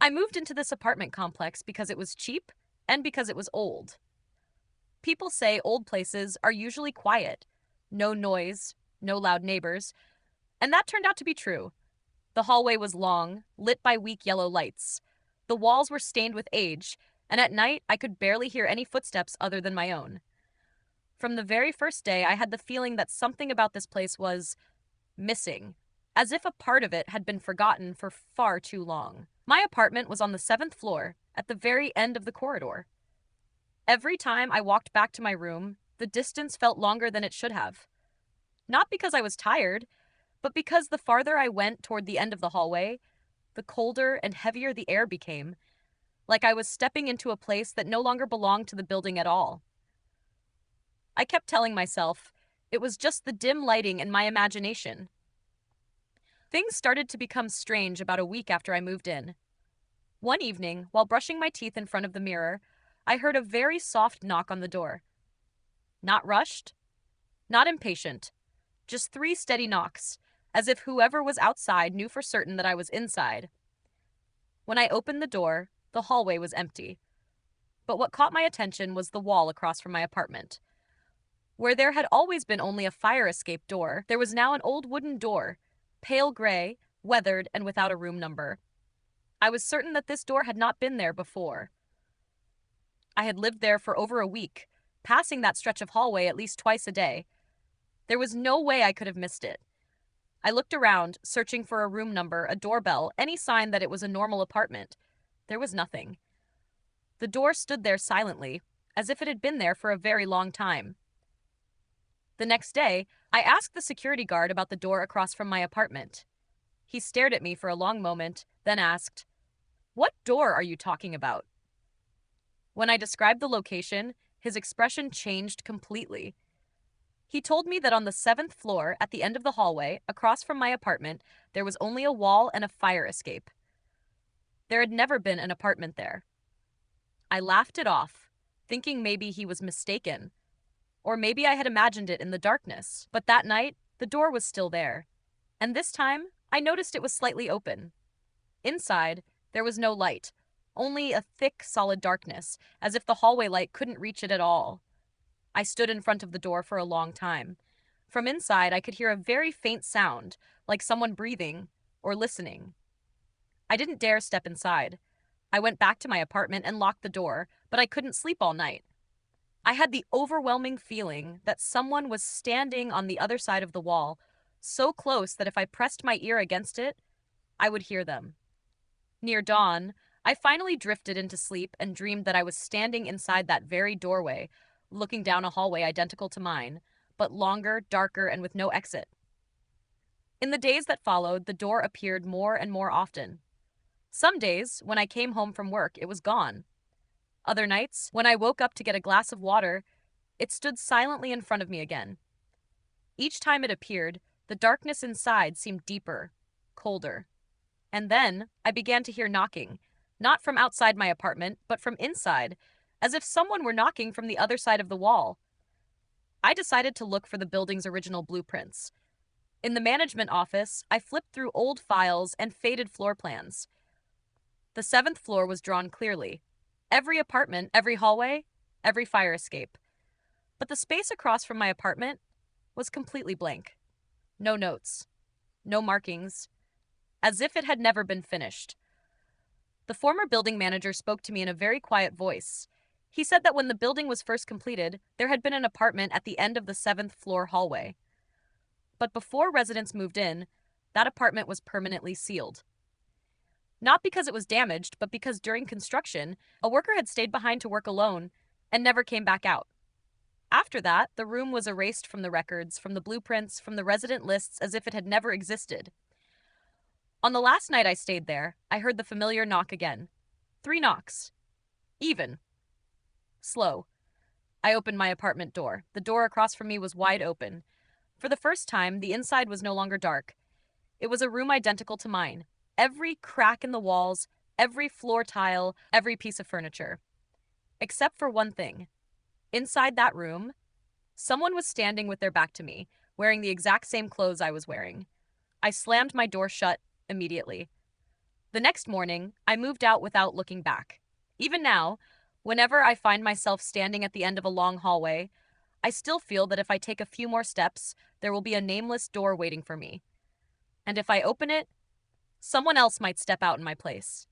I moved into this apartment complex because it was cheap and because it was old. People say old places are usually quiet, no noise, no loud neighbors, and that turned out to be true. The hallway was long, lit by weak yellow lights. The walls were stained with age, and at night I could barely hear any footsteps other than my own. From the very first day, I had the feeling that something about this place was missing, as if a part of it had been forgotten for far too long. My apartment was on the seventh floor, at the very end of the corridor. Every time I walked back to my room, the distance felt longer than it should have. Not because I was tired, but because the farther I went toward the end of the hallway, the colder and heavier the air became, like I was stepping into a place that no longer belonged to the building at all. I kept telling myself it was just the dim lighting in my imagination. Things started to become strange about a week after I moved in. One evening, while brushing my teeth in front of the mirror, I heard a very soft knock on the door. Not rushed, not impatient, just three steady knocks, as if whoever was outside knew for certain that I was inside. When I opened the door, the hallway was empty. But what caught my attention was the wall across from my apartment. Where there had always been only a fire escape door, there was now an old wooden door, pale gray, weathered, and without a room number. I was certain that this door had not been there before. I had lived there for over a week, passing that stretch of hallway at least twice a day. There was no way I could have missed it. I looked around, searching for a room number, a doorbell, any sign that it was a normal apartment. There was nothing. The door stood there silently, as if it had been there for a very long time. The next day, I asked the security guard about the door across from my apartment. He stared at me for a long moment, then asked, "What door are you talking about?" When I described the location, his expression changed completely. He told me that on the seventh floor, at the end of the hallway, across from my apartment, there was only a wall and a fire escape. There had never been an apartment there. I laughed it off, thinking maybe he was mistaken, or maybe I had imagined it in the darkness. But that night, the door was still there, and this time, I noticed it was slightly open. Inside, there was no light, only a thick, solid darkness, as if the hallway light couldn't reach it at all. I stood in front of the door for a long time. From inside, I could hear a very faint sound, like someone breathing or listening. I didn't dare step inside. I went back to my apartment and locked the door, but I couldn't sleep all night. I had the overwhelming feeling that someone was standing on the other side of the wall, so close that if I pressed my ear against it, I would hear them. Near dawn, I finally drifted into sleep and dreamed that I was standing inside that very doorway, looking down a hallway identical to mine, but longer, darker, and with no exit. In the days that followed, the door appeared more and more often. Some days, when I came home from work, it was gone. Other nights, when I woke up to get a glass of water, it stood silently in front of me again. Each time it appeared, the darkness inside seemed deeper, colder. And then I began to hear knocking, not from outside my apartment, but from inside, as if someone were knocking from the other side of the wall. I decided to look for the building's original blueprints. In the management office, I flipped through old files and faded floor plans. The seventh floor was drawn clearly. Every apartment, every hallway, every fire escape. But the space across from my apartment was completely blank. No notes, no markings, as if it had never been finished. The former building manager spoke to me in a very quiet voice. He said that when the building was first completed, there had been an apartment at the end of the seventh floor hallway. But before residents moved in, that apartment was permanently sealed. Not because it was damaged, but because during construction, a worker had stayed behind to work alone and never came back out. After that, the room was erased from the records, from the blueprints, from the resident lists as if it had never existed. On the last night I stayed there, I heard the familiar knock again. 3 knocks. Even. Slow. I opened my apartment door. The door across from me was wide open. For the first time, the inside was no longer dark. It was a room identical to mine. Every crack in the walls, every floor tile, every piece of furniture. Except for one thing. Inside that room, someone was standing with their back to me, wearing the exact same clothes I was wearing. I slammed my door shut immediately. The next morning, I moved out without looking back. Even now, whenever I find myself standing at the end of a long hallway, I still feel that if I take a few more steps, there will be a nameless door waiting for me. And if I open it, someone else might step out in my place.